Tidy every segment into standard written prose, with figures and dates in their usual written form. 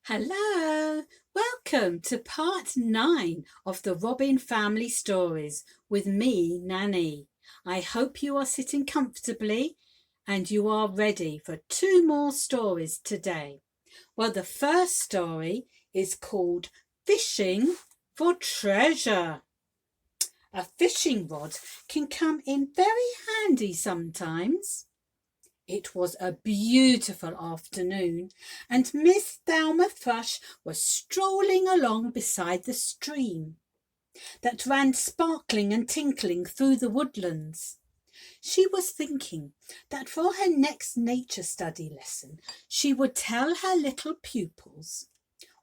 Hello, welcome to part 9 of the Robin family stories with me, Nannie. I hope you are sitting comfortably and you are ready for 2 more stories today. Well, the first story is called Fishing for Treasure. A fishing rod can come in very handy sometimes. It was a beautiful afternoon, and Miss Thrush was strolling along beside the stream that ran sparkling and tinkling through the woodlands. She was thinking that for her next nature study lesson she would tell her little pupils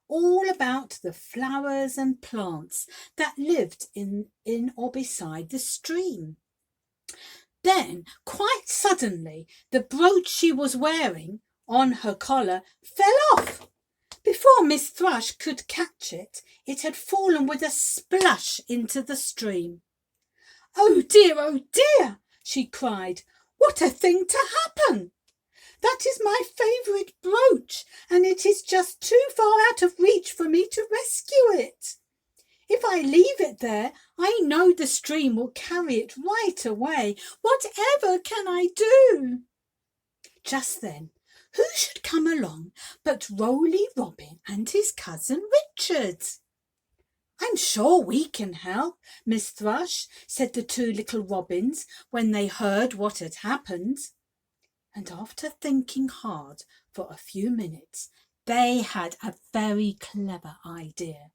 all about the flowers and plants that lived in or beside the stream. Then, quite suddenly, the brooch she was wearing on her collar fell off. Before Miss Thrush could catch it, it had fallen with a splash into the stream. Oh dear, she cried. What a thing to happen! That is my favourite brooch, and it is just too far out of reach for me to rescue it. If I leave it there, I know the stream will carry it right away. Whatever can I do? Just then, who should come along but Roley Robin and his cousin Richard. I'm sure we can help, Miss Thrush, said the 2 little robins when they heard what had happened. And after thinking hard for a few minutes, they had a very clever idea.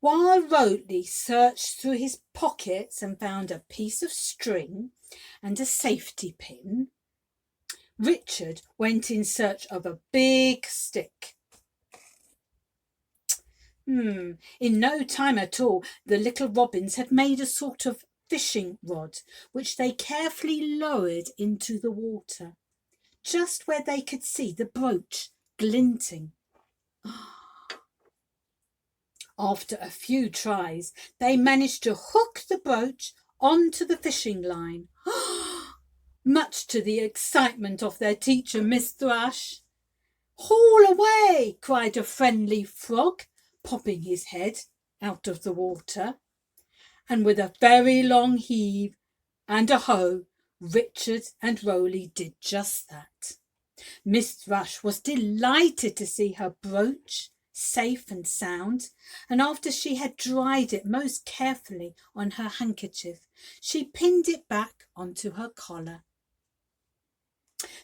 While Roley searched through his pockets and found a piece of string and a safety pin, Richard went in search of a big stick. In no time at all, the little robins had made a sort of fishing rod, which they carefully lowered into the water, just where they could see the brooch glinting. After a few tries, they managed to hook the brooch onto the fishing line, much to the excitement of their teacher, Miss Thrush. Haul away, cried a friendly frog, popping his head out of the water. And with a very long heave and a hoe, Richard and Roley did just that. Miss Thrush was delighted to see her brooch safe and sound, and after she had dried it most carefully on her handkerchief, she pinned it back onto her collar.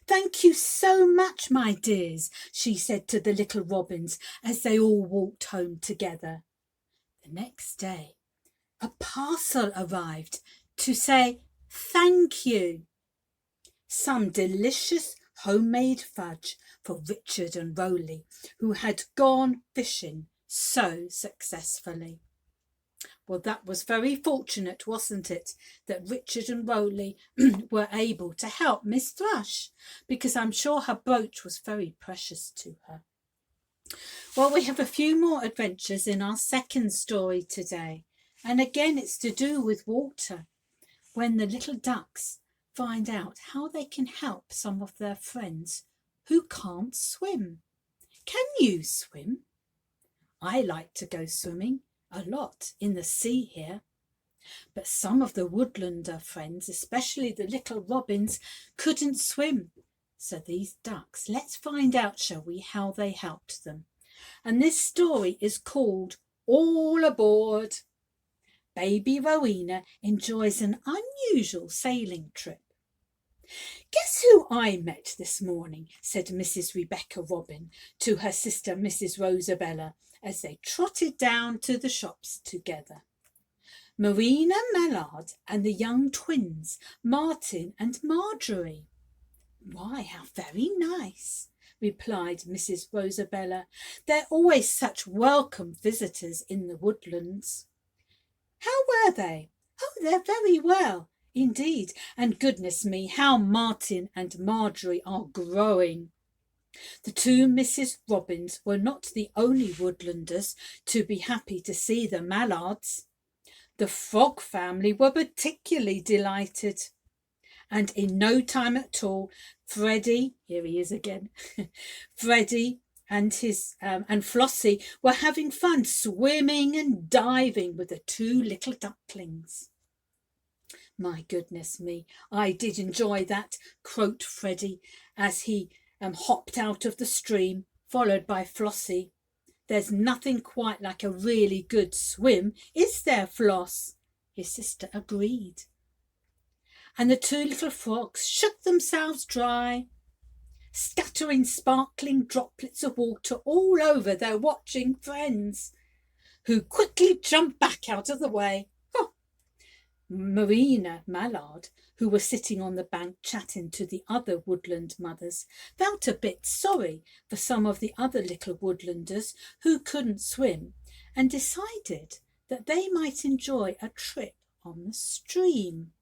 Thank you so much, my dears, she said to the little robins as they all walked home together. The next day, a parcel arrived to say thank you. Some delicious homemade fudge for Richard and Roley, who had gone fishing so successfully. Well, that was very fortunate, wasn't it, that Richard and Roley were able to help Miss Thrush, because I'm sure her brooch was very precious to her. Well, we have a few more adventures in our second story today, and again it's to do with water, when the little ducks find out how they can help some of their friends who can't swim. Can you swim? I like to go swimming a lot in the sea here, but some of the woodlander friends, especially the little robins, couldn't swim. So these ducks, let's find out, shall we, how they helped them. And this story is called All Aboard. Baby Rowena enjoys an unusual sailing trip. Guess who I met this morning, said Mrs. Rebecca Robin to her sister Mrs. Rosabella as they trotted down to the shops together. Marina Mallard and the young twins, Martin and Marjorie. Why, how very nice, replied Mrs. Rosabella. They're always such welcome visitors in the woodlands. How were they? Oh, they're very well, indeed, and goodness me, how Martin and Marjorie are growing. The 2 Mrs. Robins were not the only woodlanders to be happy to see the Mallards. The Frog family were particularly delighted. And in no time at all, Freddie, here he is again, Freddie and Flossie were having fun swimming and diving with the two little ducklings. My goodness me, I did enjoy that, croaked Freddie as he hopped out of the stream, followed by Flossie. There's nothing quite like a really good swim, is there, Floss? His sister agreed. And the two little frogs shook themselves dry, scattering sparkling droplets of water all over their watching friends, who quickly jumped back out of the way. Marina Mallard, who was sitting on the bank chatting to the other woodland mothers, felt a bit sorry for some of the other little woodlanders who couldn't swim, and decided that they might enjoy a trip on the stream.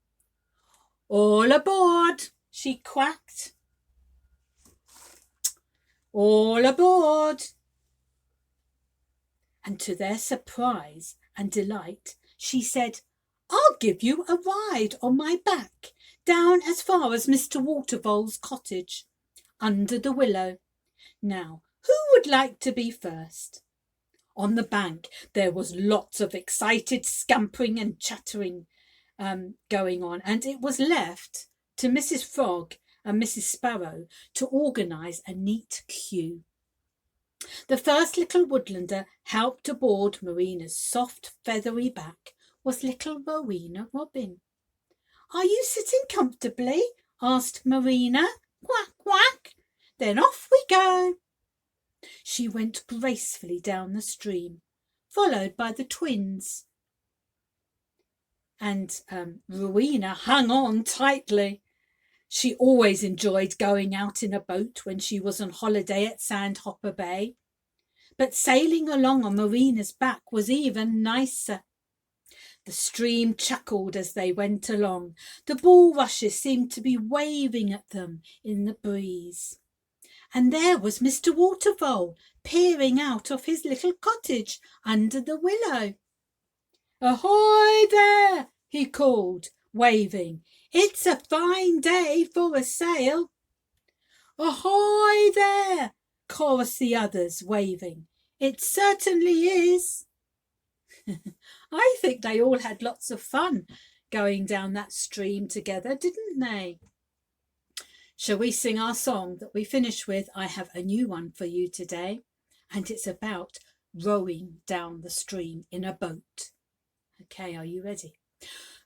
"All aboard," she quacked. "All aboard." And to their surprise and delight, she said, "I'll give you a ride on my back down as far as Mr. Watervole's cottage, under the willow. Now, who would like to be first?" On the bank there was lots of excited scampering and chattering going on, and it was left to Mrs. Frog and Mrs. Sparrow to organise a neat queue. The first little woodlander helped aboard Marina's soft feathery back was little Rowena Robin. "Are you sitting comfortably?" asked Marina. "Quack, quack." "Then off we go." She went gracefully down the stream, followed by the twins. And Rowena hung on tightly. She always enjoyed going out in a boat when she was on holiday at Sandhopper Bay. But sailing along on Marina's back was even nicer. The stream chuckled as they went along. The bulrushes seemed to be waving at them in the breeze. And there was Mr. Watervole peering out of his little cottage under the willow. "Ahoy there!" he called, waving. "It's a fine day for a sail." "Ahoy there!" chorused the others, waving. "It certainly is." I think they all had lots of fun going down that stream together, didn't they? Shall we sing our song that we finish with? I have a new one for you today, and it's about rowing down the stream in a boat. Okay, are you ready?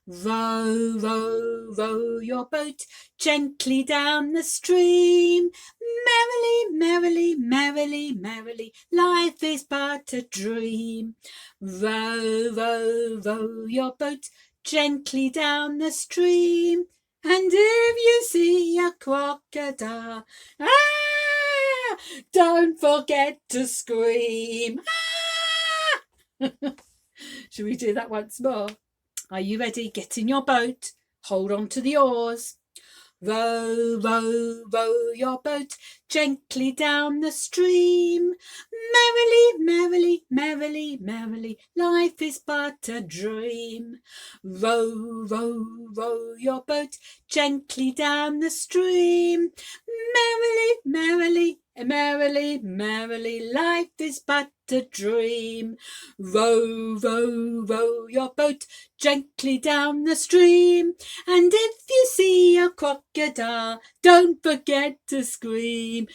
Row, row, row your boat gently down the stream. Merrily, merrily, merrily, merrily, life is but a dream. Row, row, row your boat gently down the stream. And if you see a crocodile, don't forget to scream. Should we do that once more? Are you ready? Get in your boat. Hold on to the oars. Row, row, row your boat gently down the stream. Merrily, merrily, merrily, merrily, life is but a dream. Row, row, row your boat gently down the stream. Merrily, merrily, merrily, merrily, life is but a dream. Row, row, row your boat gently down the stream. And if you see a crocodile, don't forget to scream.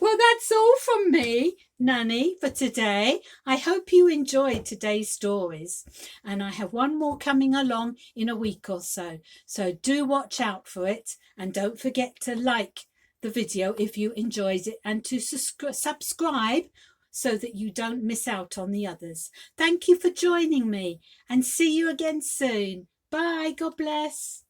Well, that's all from me, Nannie, for today. I hope you enjoyed today's stories, and I have one more coming along in a week or so. So do watch out for it, and don't forget to like the video if you enjoyed it, and to subscribe so that you don't miss out on the others. Thank you for joining me, and see you again soon. Bye. God bless.